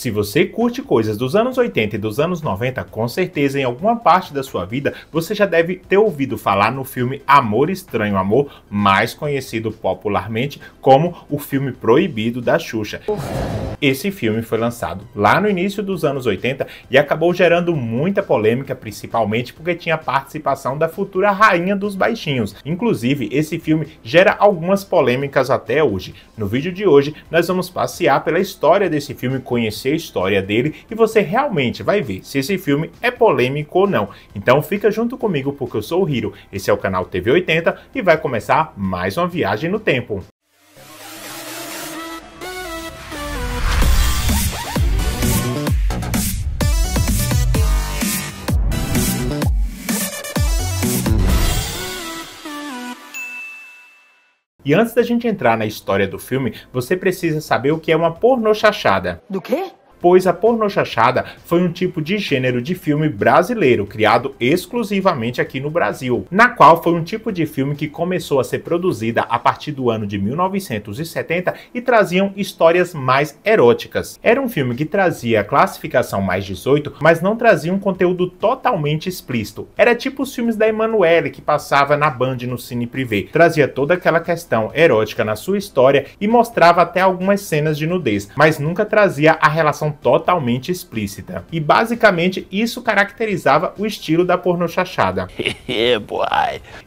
Se você curte coisas dos anos 80 e dos anos 90, com certeza em alguma parte da sua vida você já deve ter ouvido falar no filme Amor Estranho Amor, mais conhecido popularmente como o filme proibido da Xuxa. Esse filme foi lançado lá no início dos anos 80 e acabou gerando muita polêmica, principalmente porque tinha a participação da futura rainha dos baixinhos. Inclusive, esse filme gera algumas polêmicas até hoje. No vídeo de hoje, nós vamos passear pela história desse filme, conhecer a história dele e você realmente vai ver se esse filme é polêmico ou não. Então fica junto comigo porque eu sou o Hiro, esse é o canal TV 80 e vai começar mais uma viagem no tempo. E antes da gente entrar na história do filme, você precisa saber o que é uma pornochachada. Do quê? Pois a pornochachada foi um tipo de gênero de filme brasileiro, criado exclusivamente aqui no Brasil, na qual foi um tipo de filme que começou a ser produzida a partir do ano de 1970 e traziam histórias mais eróticas. Era um filme que trazia a classificação mais 18, mas não trazia um conteúdo totalmente explícito. Era tipo os filmes da Emanuele que passava na Band no Cine Privé. Trazia toda aquela questão erótica na sua história e mostrava até algumas cenas de nudez, mas nunca trazia a relação totalmente explícita. E basicamente isso caracterizava o estilo da pornochachada.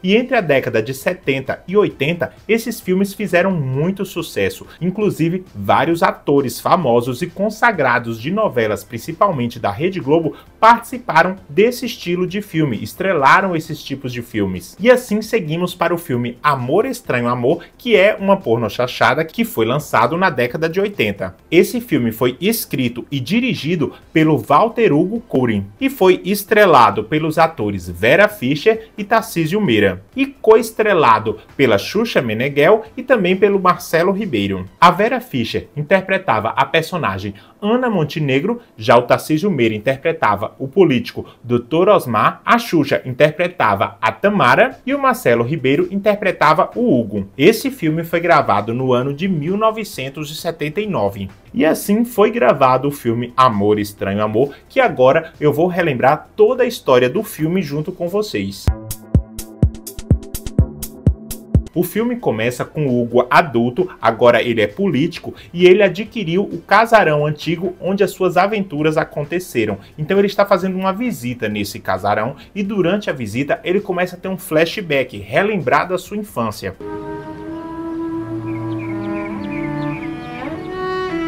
E entre a década de 70 e 80, esses filmes fizeram muito sucesso. Inclusive, vários atores famosos e consagrados de novelas, principalmente da Rede Globo, participaram desse estilo de filme, estrelaram esses tipos de filmes. E assim seguimos para o filme Amor Estranho Amor, que é uma pornochachada que foi lançado na década de 80. Esse filme foi escrito e dirigido pelo Walter Hugo Courin e foi estrelado pelos atores Vera Fischer e Tarcísio Meira e coestrelado pela Xuxa Meneghel e também pelo Marcelo Ribeiro. A Vera Fischer interpretava a personagem Ana Montenegro, já o Tarcísio Meira interpretava o político Dr. Osmar, a Xuxa interpretava a Tamara e o Marcelo Ribeiro interpretava o Hugo. Esse filme foi gravado no ano de 1979. E assim foi gravado o filme Amor Estranho Amor, que agora eu vou relembrar toda a história do filme junto com vocês. O filme começa com o Hugo adulto, agora ele é político, e ele adquiriu o casarão antigo onde as suas aventuras aconteceram. Então ele está fazendo uma visita nesse casarão e durante a visita ele começa a ter um flashback, relembrar da sua infância.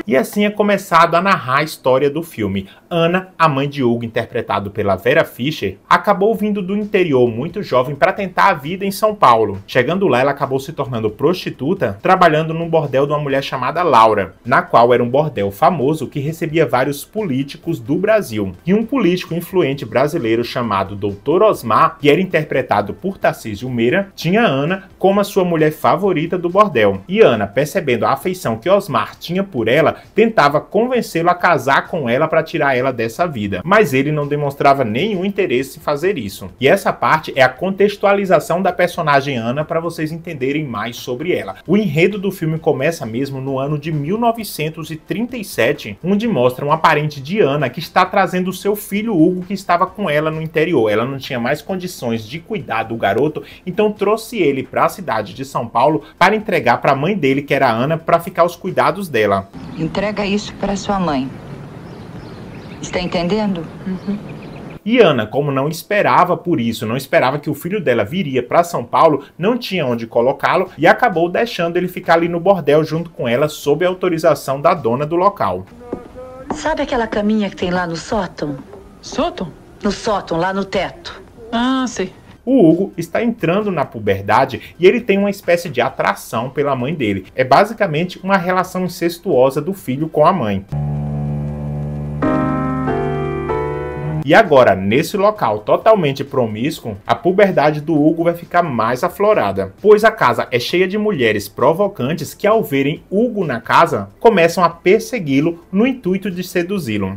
E assim é começado a narrar a história do filme. Ana, a mãe de Hugo, interpretado pela Vera Fischer, acabou vindo do interior muito jovem para tentar a vida em São Paulo. Chegando lá, ela acabou se tornando prostituta, trabalhando num bordel de uma mulher chamada Laura, na qual era um bordel famoso que recebia vários políticos do Brasil. E um político influente brasileiro chamado Dr. Osmar, que era interpretado por Tarcísio Meira, tinha Ana como a sua mulher favorita do bordel. E Ana, percebendo a afeição que Osmar tinha por ela, tentava convencê-lo a casar com ela para tirar ela dessa vida, mas ele não demonstrava nenhum interesse em fazer isso. E essa parte é a contextualização da personagem Ana para vocês entenderem mais sobre ela. O enredo do filme começa mesmo no ano de 1937, onde mostra um parente de Ana que está trazendo seu filho Hugo que estava com ela no interior. Ela não tinha mais condições de cuidar do garoto, então trouxe ele para a cidade de São Paulo para entregar para a mãe dele, que era a Ana, para ficar aos cuidados dela. Entrega isso para sua mãe. Está entendendo? E Ana, como não esperava por isso, não esperava que o filho dela viria para São Paulo, não tinha onde colocá-lo e acabou deixando ele ficar ali no bordel junto com ela, sob a autorização da dona do local. Sabe aquela caminha que tem lá no sótão? Sótão? No sótão, lá no teto. Ah, sei. O Hugo está entrando na puberdade e ele tem uma espécie de atração pela mãe dele. É basicamente uma relação incestuosa do filho com a mãe. E agora, nesse local totalmente promíscuo, a puberdade do Hugo vai ficar mais aflorada, pois a casa é cheia de mulheres provocantes que, ao verem Hugo na casa, começam a persegui-lo no intuito de seduzi-lo.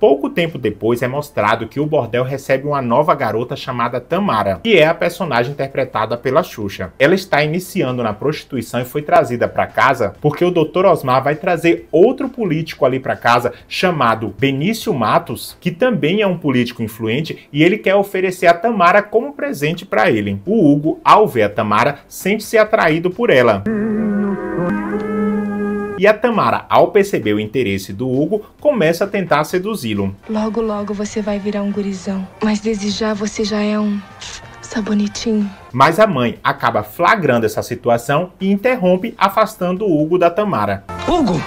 Pouco tempo depois é mostrado que o bordel recebe uma nova garota chamada Tamara, que é a personagem interpretada pela Xuxa. Ela está iniciando na prostituição e foi trazida para casa porque o Dr. Osmar vai trazer outro político ali para casa chamado Benício Matos, que também é um político influente, e ele quer oferecer a Tamara como presente para ele. O Hugo, ao ver a Tamara, sente-se atraído por ela. E a Tamara, ao perceber o interesse do Hugo, começa a tentar seduzi-lo. Logo, logo você vai virar um gurizão, mas desde já você já é um sabonitinho. Mas a mãe acaba flagrando essa situação e interrompe, afastando o Hugo da Tamara. Hugo!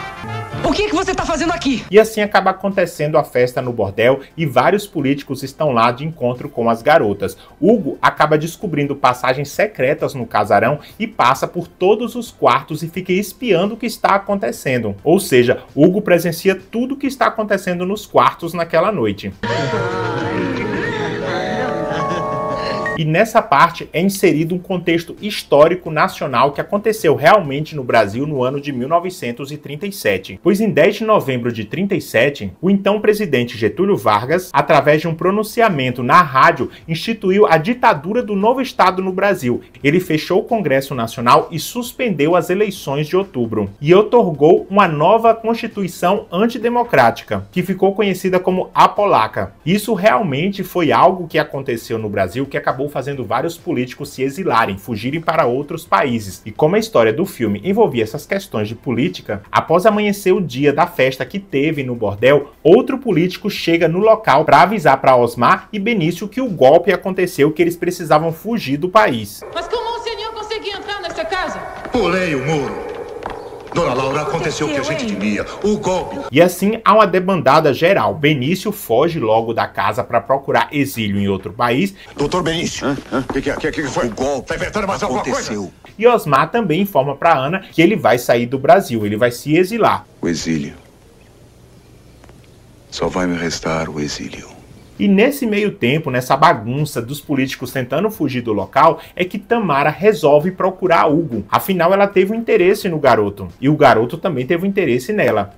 O que você tá fazendo aqui? E assim acaba acontecendo a festa no bordel e vários políticos estão lá de encontro com as garotas. Hugo acaba descobrindo passagens secretas no casarão e passa por todos os quartos e fica espiando o que está acontecendo. Ou seja, Hugo presencia tudo o que está acontecendo nos quartos naquela noite. E nessa parte é inserido um contexto histórico nacional que aconteceu realmente no Brasil no ano de 1937. Pois em 10 de novembro de 37, o então presidente Getúlio Vargas, através de um pronunciamento na rádio, instituiu a ditadura do novo Estado no Brasil. Ele fechou o Congresso Nacional e suspendeu as eleições de outubro. E otorgou uma nova Constituição antidemocrática, que ficou conhecida como a Polaca. Isso realmente foi algo que aconteceu no Brasil, que acabou fazendo vários políticos se exilarem, fugirem para outros países. E como a história do filme envolvia essas questões de política, após amanhecer o dia da festa que teve no bordel, outro político chega no local para avisar para Osmar e Benício que o golpe aconteceu, que eles precisavam fugir do país. Mas como o senhor conseguiu entrar nessa casa? Pulei o muro. Dona Laura, aconteceu o que a gente temia, o golpe. E assim há uma debandada geral. Benício foge logo da casa para procurar exílio em outro país. Doutor Benício, o que foi? O golpe. Tá inventando mais alguma coisa? E Osmar também informa para Ana que ele vai sair do Brasil, ele vai se exilar. O exílio. Só vai me restar o exílio. E nesse meio tempo, nessa bagunça dos políticos tentando fugir do local, é que Tamara resolve procurar Hugo. Afinal, ela teve um interesse no garoto. E o garoto também teve um interesse nela.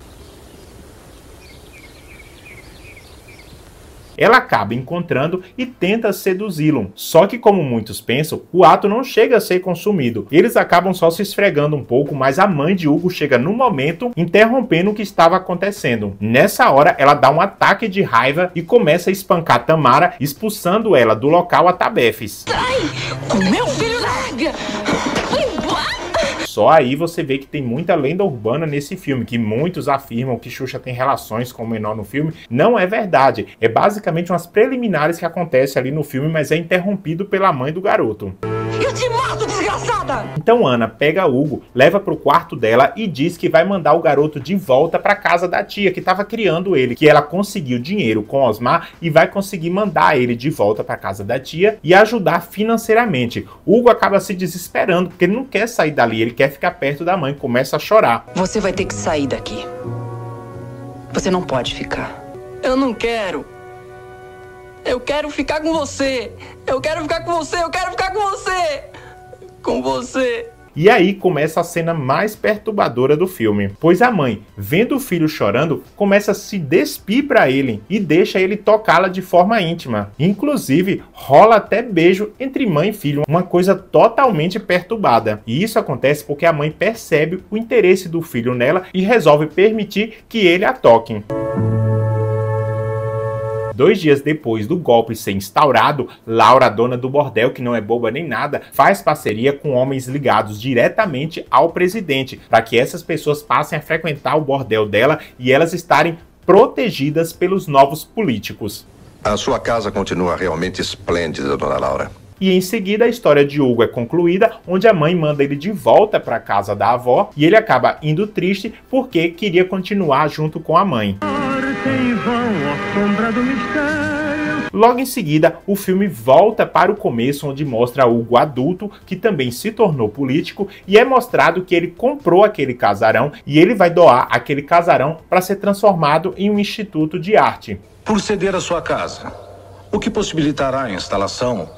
Ela acaba encontrando e tenta seduzi-lo. Só que, como muitos pensam, o ato não chega a ser consumido. Eles acabam só se esfregando um pouco, mas a mãe de Hugo chega no momento, interrompendo o que estava acontecendo. Nessa hora, ela dá um ataque de raiva e começa a espancar Tamara, expulsando ela do local a tabefes. Sai! O meu filho larga! Só aí você vê que tem muita lenda urbana nesse filme, que muitos afirmam que Xuxa tem relações com o menor no filme. Não é verdade. É basicamente umas preliminares que acontecem ali no filme, mas é interrompido pela mãe do garoto. Eu te mato, desgraçada! Então Ana pega Hugo, leva pro quarto dela e diz que vai mandar o garoto de volta pra casa da tia que estava criando ele, que ela conseguiu dinheiro com Osmar e vai conseguir mandar ele de volta pra casa da tia e ajudar financeiramente. Hugo acaba se desesperando porque ele não quer sair dali, ele quer ficar perto da mãe, começa a chorar. Você vai ter que sair daqui. Você não pode ficar. Eu não quero. Eu quero ficar com você. Eu quero ficar com você. Eu quero ficar com você. Com você. E aí começa a cena mais perturbadora do filme, pois a mãe, vendo o filho chorando, começa a se despir para ele e deixa ele tocá-la de forma íntima. Inclusive, rola até beijo entre mãe e filho, uma coisa totalmente perturbada. E isso acontece porque a mãe percebe o interesse do filho nela e resolve permitir que ele a toque. 2 dias depois do golpe ser instaurado, Laura, dona do bordel, que não é boba nem nada, faz parceria com homens ligados diretamente ao presidente, para que essas pessoas passem a frequentar o bordel dela e elas estarem protegidas pelos novos políticos. A sua casa continua realmente esplêndida, dona Laura. E em seguida a história de Hugo é concluída, onde a mãe manda ele de volta para a casa da avó e ele acaba indo triste porque queria continuar junto com a mãe. Logo em seguida, o filme volta para o começo, onde mostra Hugo adulto, que também se tornou político, e é mostrado que ele comprou aquele casarão e ele vai doar aquele casarão para ser transformado em um instituto de arte. Por ceder a sua casa, o que possibilitará a instalação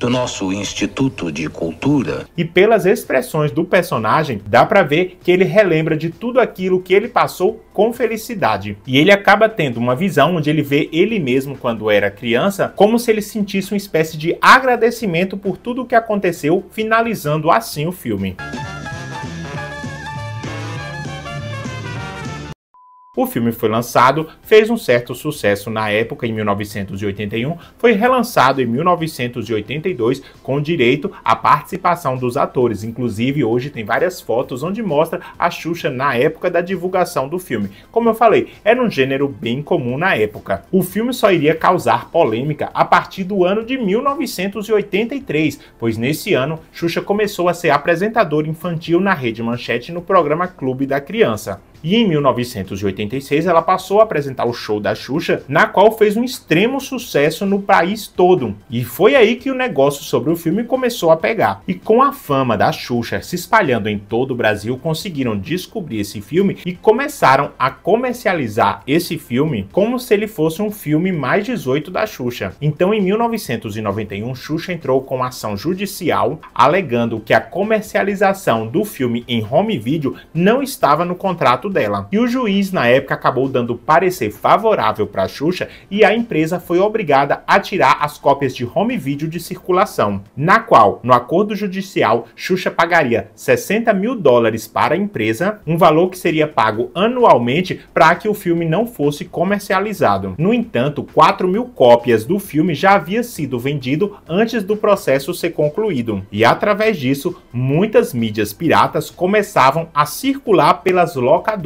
do nosso Instituto de Cultura. E pelas expressões do personagem, dá pra ver que ele relembra de tudo aquilo que ele passou com felicidade. E ele acaba tendo uma visão onde ele vê ele mesmo quando era criança, como se ele sentisse uma espécie de agradecimento por tudo o que aconteceu, finalizando assim o filme. O filme foi lançado, fez um certo sucesso na época, em 1981, foi relançado em 1982 com direito à participação dos atores. Inclusive, hoje tem várias fotos onde mostra a Xuxa na época da divulgação do filme. Como eu falei, era um gênero bem comum na época. O filme só iria causar polêmica a partir do ano de 1983, pois nesse ano, Xuxa começou a ser apresentadora infantil na Rede Manchete no programa Clube da Criança. E em 1986 ela passou a apresentar o Show da Xuxa, na qual fez um extremo sucesso no país todo. E foi aí que o negócio sobre o filme começou a pegar. E com a fama da Xuxa se espalhando em todo o Brasil, conseguiram descobrir esse filme e começaram a comercializar esse filme como se ele fosse um filme mais 18 da Xuxa. Então em 1991, Xuxa entrou com ação judicial, alegando que a comercialização do filme em home video não estava no contrato dela. E o juiz na época acabou dando parecer favorável para a Xuxa e a empresa foi obrigada a tirar as cópias de home video de circulação, na qual, no acordo judicial, Xuxa pagaria $60 mil para a empresa, um valor que seria pago anualmente para que o filme não fosse comercializado. No entanto, 4 mil cópias do filme já havia sido vendido antes do processo ser concluído. E através disso, muitas mídias piratas começavam a circular pelas locadoras,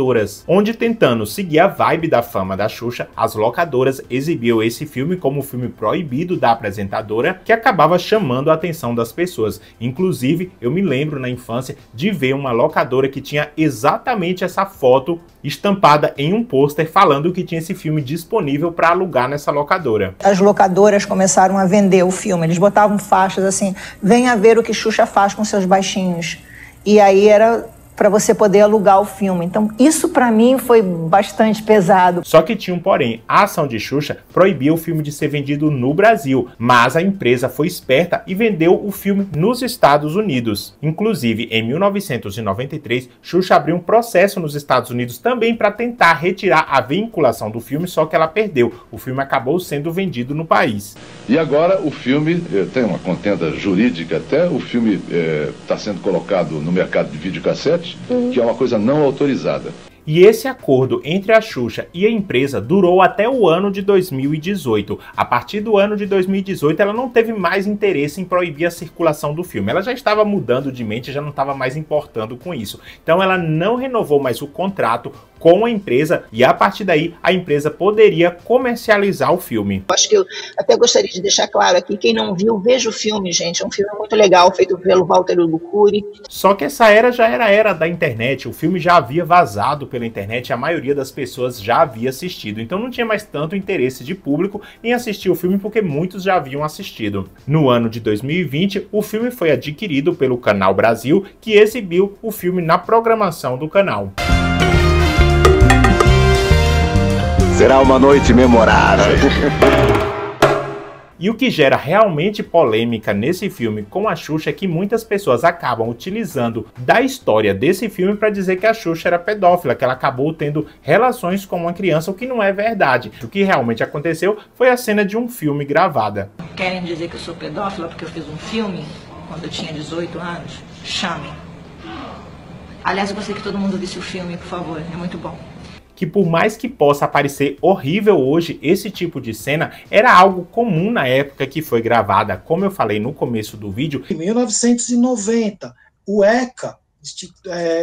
onde, tentando seguir a vibe da fama da Xuxa, as locadoras exibiam esse filme como um filme proibido da apresentadora, que acabava chamando a atenção das pessoas. Inclusive, eu me lembro na infância de ver uma locadora que tinha exatamente essa foto estampada em um pôster falando que tinha esse filme disponível para alugar nessa locadora. As locadoras começaram a vender o filme, eles botavam faixas assim, venha ver o que Xuxa faz com seus baixinhos. E aí era para você poder alugar o filme. Então isso para mim foi bastante pesado. Só que tinha um porém, a ação de Xuxa proibiu o filme de ser vendido no Brasil, mas a empresa foi esperta e vendeu o filme nos Estados Unidos. Inclusive, em 1993, Xuxa abriu um processo nos Estados Unidos também para tentar retirar a vinculação do filme, só que ela perdeu. O filme acabou sendo vendido no país. E agora o filme tem uma contenda jurídica até, o filme está sendo colocado no mercado de videocassete, que é uma coisa não autorizada. E esse acordo entre a Xuxa e a empresa durou até o ano de 2018. A partir do ano de 2018, ela não teve mais interesse em proibir a circulação do filme. Ela já estava mudando de mente, já não estava mais importando com isso. Então ela não renovou mais o contrato com a empresa e a partir daí a empresa poderia comercializar o filme. Acho que eu até gostaria de deixar claro aqui, quem não viu, veja o filme, gente. É um filme muito legal, feito pelo Walter Hugo Cury. Só que essa era já era a era da internet, o filme já havia vazado pela internet, a maioria das pessoas já havia assistido, então não tinha mais tanto interesse de público em assistir o filme porque muitos já haviam assistido. No ano de 2020, o filme foi adquirido pelo Canal Brasil, que exibiu o filme na programação do canal. Será uma noite memorável. E o que gera realmente polêmica nesse filme com a Xuxa é que muitas pessoas acabam utilizando da história desse filme para dizer que a Xuxa era pedófila, que ela acabou tendo relações com uma criança, o que não é verdade. O que realmente aconteceu foi a cena de um filme gravada. Querem dizer que eu sou pedófila porque eu fiz um filme quando eu tinha 18 anos? Chamem. Aliás, eu gostaria que todo mundo visse o filme, por favor, é muito bom. Que por mais que possa parecer horrível hoje, esse tipo de cena era algo comum na época que foi gravada. Como eu falei no começo do vídeo, em 1990, o ECA,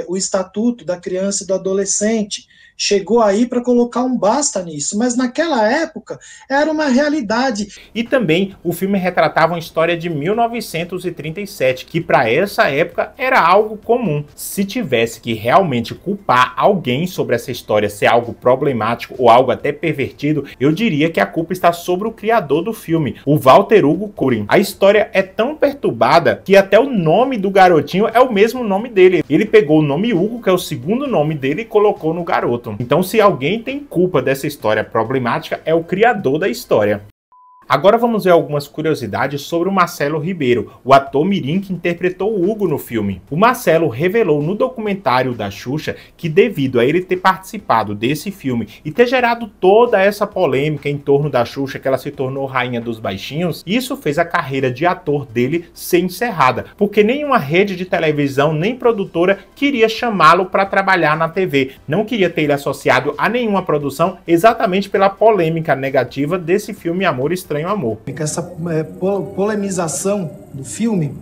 o Estatuto da Criança e do Adolescente, chegou aí para colocar um basta nisso, mas naquela época era uma realidade. E também o filme retratava uma história de 1937, que para essa época era algo comum. Se tivesse que realmente culpar alguém sobre essa história ser algo problemático ou algo até pervertido, eu diria que a culpa está sobre o criador do filme, o Walter Hugo Cury. A história é tão perturbada que até o nome do garotinho é o mesmo nome dele. Ele pegou o nome Hugo, que é o segundo nome dele, e colocou no garoto. Então, se alguém tem culpa dessa história problemática, é o criador da história. Agora vamos ver algumas curiosidades sobre o Marcelo Ribeiro, o ator mirim que interpretou o Hugo no filme. O Marcelo revelou no documentário da Xuxa que, devido a ele ter participado desse filme e ter gerado toda essa polêmica em torno da Xuxa, que ela se tornou rainha dos baixinhos, isso fez a carreira de ator dele ser encerrada, porque nenhuma rede de televisão nem produtora queria chamá-lo para trabalhar na TV, não queria ter ele associado a nenhuma produção, exatamente pela polêmica negativa desse filme Amor Estranho Amor. Essa polemização do filme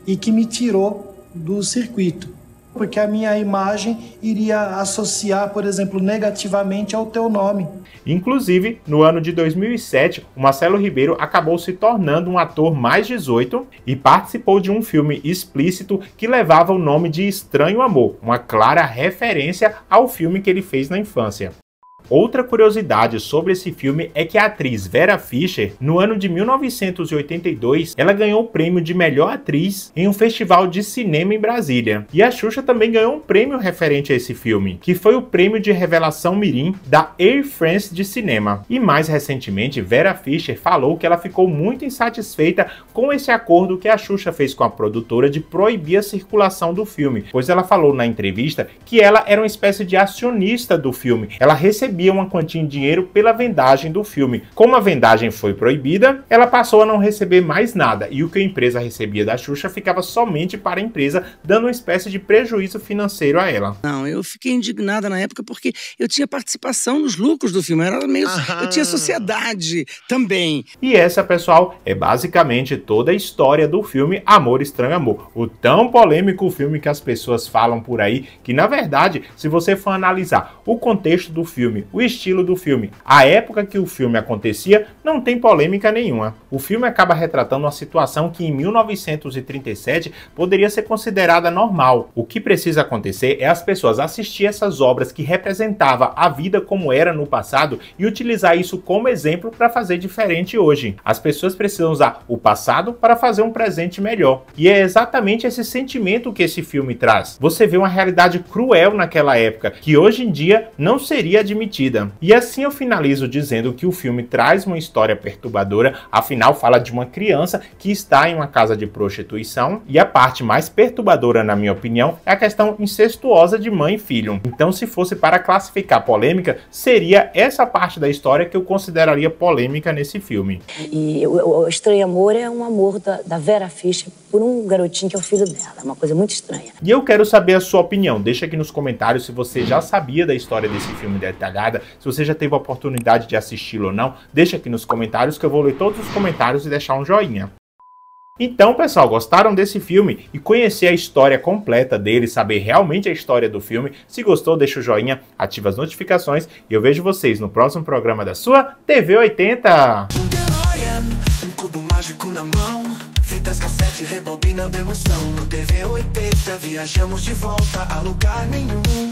e que me tirou do circuito, porque a minha imagem iria associar, por exemplo, negativamente ao teu nome. Inclusive, no ano de 2007, o Marcelo Ribeiro acabou se tornando um ator mais 18 e participou de um filme explícito que levava o nome de Estranho Amor, uma clara referência ao filme que ele fez na infância. Outra curiosidade sobre esse filme é que a atriz Vera Fischer, no ano de 1982, ela ganhou o prêmio de melhor atriz em um festival de cinema em Brasília. E a Xuxa também ganhou um prêmio referente a esse filme, que foi o prêmio de revelação mirim da Air France de cinema. E mais recentemente, Vera Fischer falou que ela ficou muito insatisfeita com esse acordo que a Xuxa fez com a produtora de proibir a circulação do filme, pois ela falou na entrevista que ela era uma espécie de acionista do filme. Ela recebia uma quantia em dinheiro pela vendagem do filme. Como a vendagem foi proibida, ela passou a não receber mais nada, e o que a empresa recebia da Xuxa ficava somente para a empresa, dando uma espécie de prejuízo financeiro a ela. Não, eu fiquei indignada na época porque eu tinha participação nos lucros do filme, era meio, eu tinha sociedade também. E essa, pessoal, é basicamente toda a história do filme Amor Estranho Amor, o tão polêmico filme que as pessoas falam por aí, que na verdade, se você for analisar o contexto do filme, o estilo do filme, a época que o filme acontecia, não tem polêmica nenhuma. O filme acaba retratando uma situação que em 1937 poderia ser considerada normal. O que precisa acontecer é as pessoas assistir essas obras que representavam a vida como era no passado e utilizar isso como exemplo para fazer diferente hoje. As pessoas precisam usar o passado para fazer um presente melhor. E é exatamente esse sentimento que esse filme traz. Você vê uma realidade cruel naquela época, que hoje em dia não seria admitida. E assim eu finalizo dizendo que o filme traz uma história perturbadora, afinal fala de uma criança que está em uma casa de prostituição, e a parte mais perturbadora, na minha opinião, é a questão incestuosa de mãe e filho. Então, se fosse para classificar polêmica, seria essa parte da história que eu consideraria polêmica nesse filme. E o Estranho Amor é um amor da Vera Fischer por um garotinho que é o filho dela, é uma coisa muito estranha. E eu quero saber a sua opinião, deixa aqui nos comentários se você já sabia da história desse filme detalhada, se você já teve a oportunidade de assisti-lo ou não, deixa aqui nos comentários que eu vou ler todos os comentários e deixar um joinha. Então, pessoal, gostaram desse filme e conhecer a história completa dele, saber realmente a história do filme? Se gostou, deixa o joinha, ativa as notificações e eu vejo vocês no próximo programa da sua TV 80. Um cubo mágico na mão, fitas cassete rebobinando emoção. No TV 80 viajamos de volta a lugar nenhum.